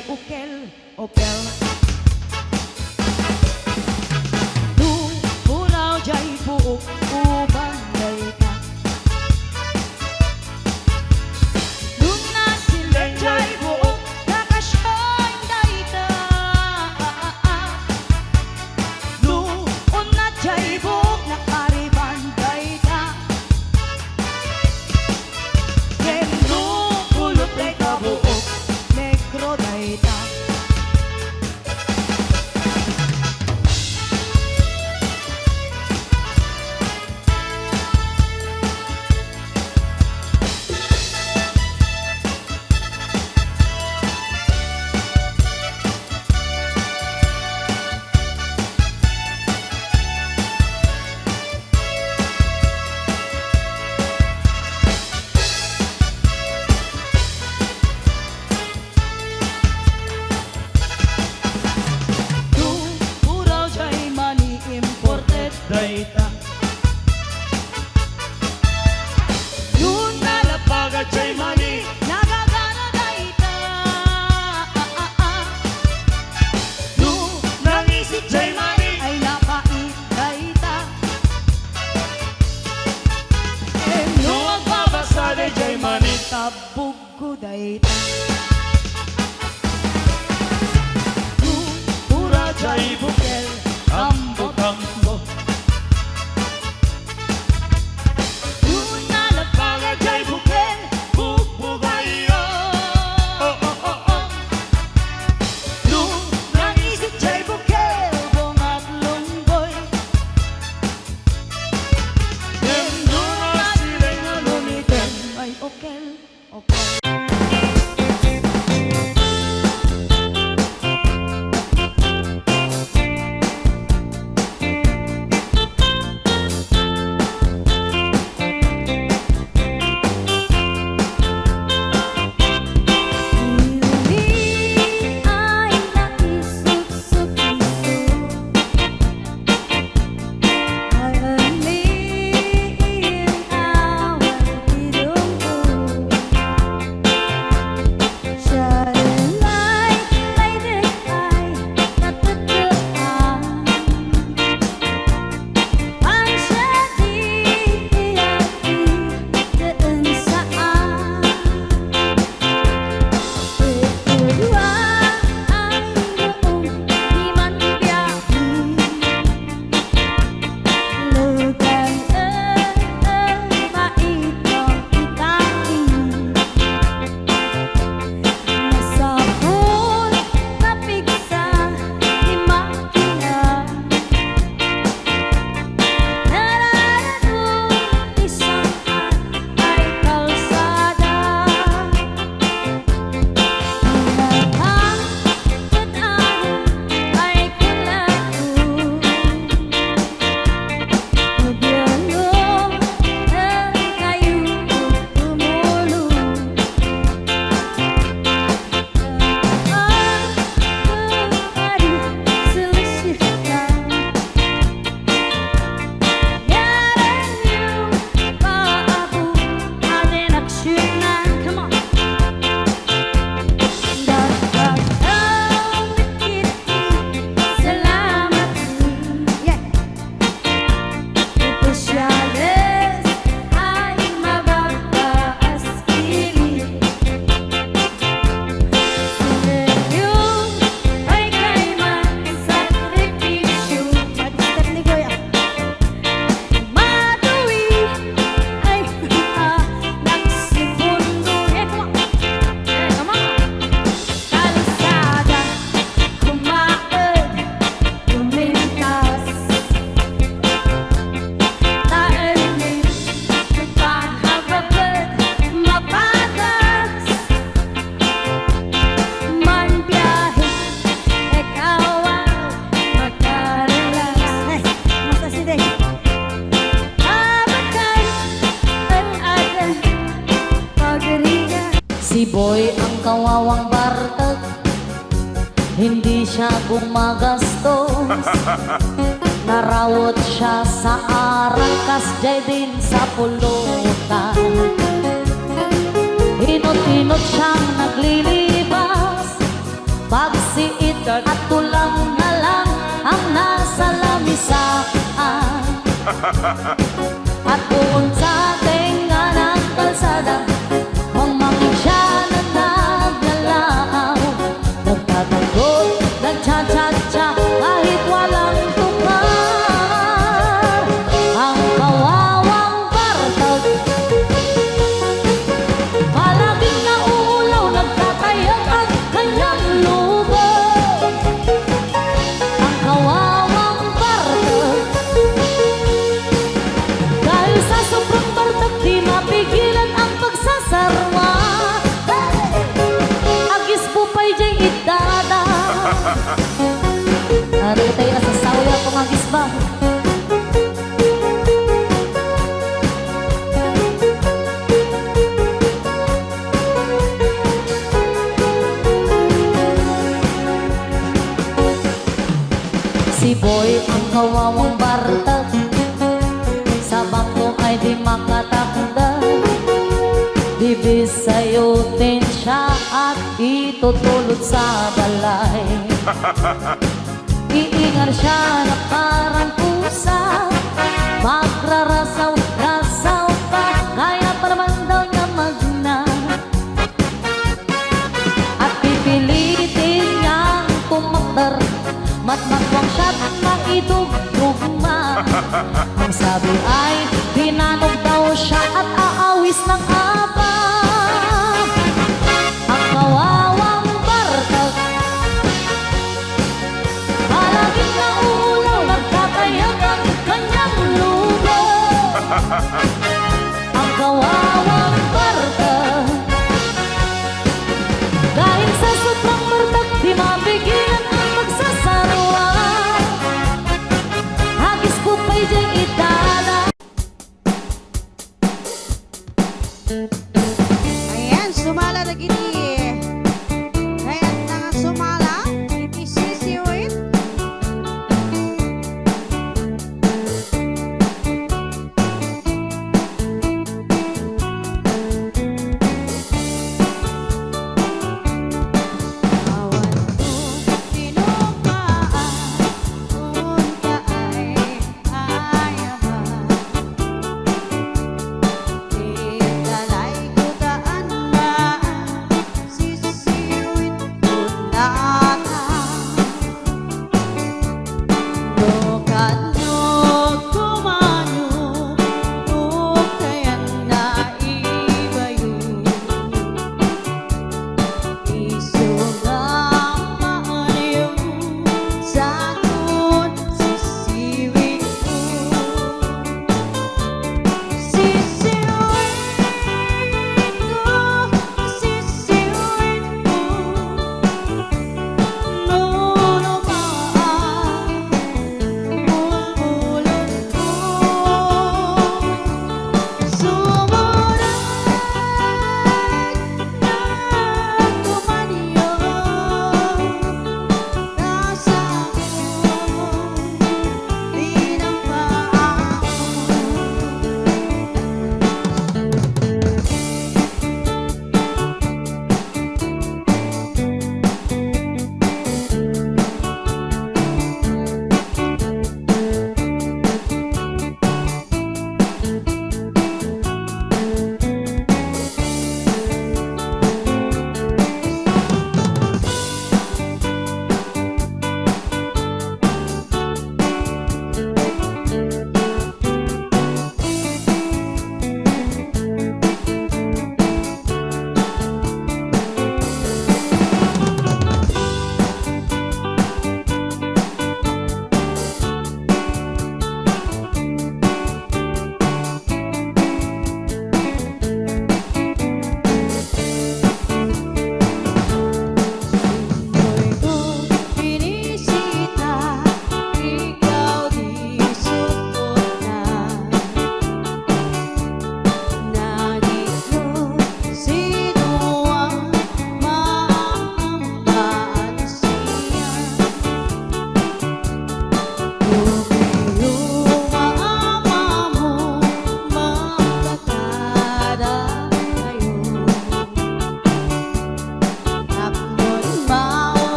jay ukel, ukel. Du puraw jay buok uban day ka. Dun na sila jay buok nakasyon day ta. Du una jay buok nakariban day ta. Ken du kulot day ka buok negro day ta. Dayta yun nalapaga jay mani nagagana dayta yun nangisip jay mani ay napait dayta no magbabasa de jay mani tabog ko dayta yun pura jay bukel ambo-tambo. Si Boy ang kawawang bartag, hindi siya gumagastos. Narawot siya sa arakas, jay din sa pulutan. Hinot-hinot siyang naglilibas, At bukod sa tenga ng kalsada, mamangin siya na naglalaaw. Nagtatagot, nagcha-cha-cha, kahit walang tukar. Ang kawawang Bartag, palaging nauulaw, nagtatayag ang kanyang lubog. Ang kawawang Bartag, dahil sa sobrang Bartag, di mapigilan ang pagsasarwa. Agis bupay diya'y idada. Ari tayo na sa sawya kung agis ba. Si Boy ang kawawang Bartag, sa bangko ay di makatakda. Bibisayutin siya at itutulot sa balay. Iingar siya na parang pusa, magrarasaw-rasaw pa, kaya pa naman daw niya magna. At pipilitin niyang tumakder, matmatwang siya't maidugtugma. Ang sabi ay binanog daw siya at aawis ng apa. Ang kawawang Bartag, palaging nauulaw, nagtatayag ang kanyang lubog. Ang kawawang Bartag, dahil sa sobrang Bartag, di mapigilan ang magsasarwa.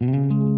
Ay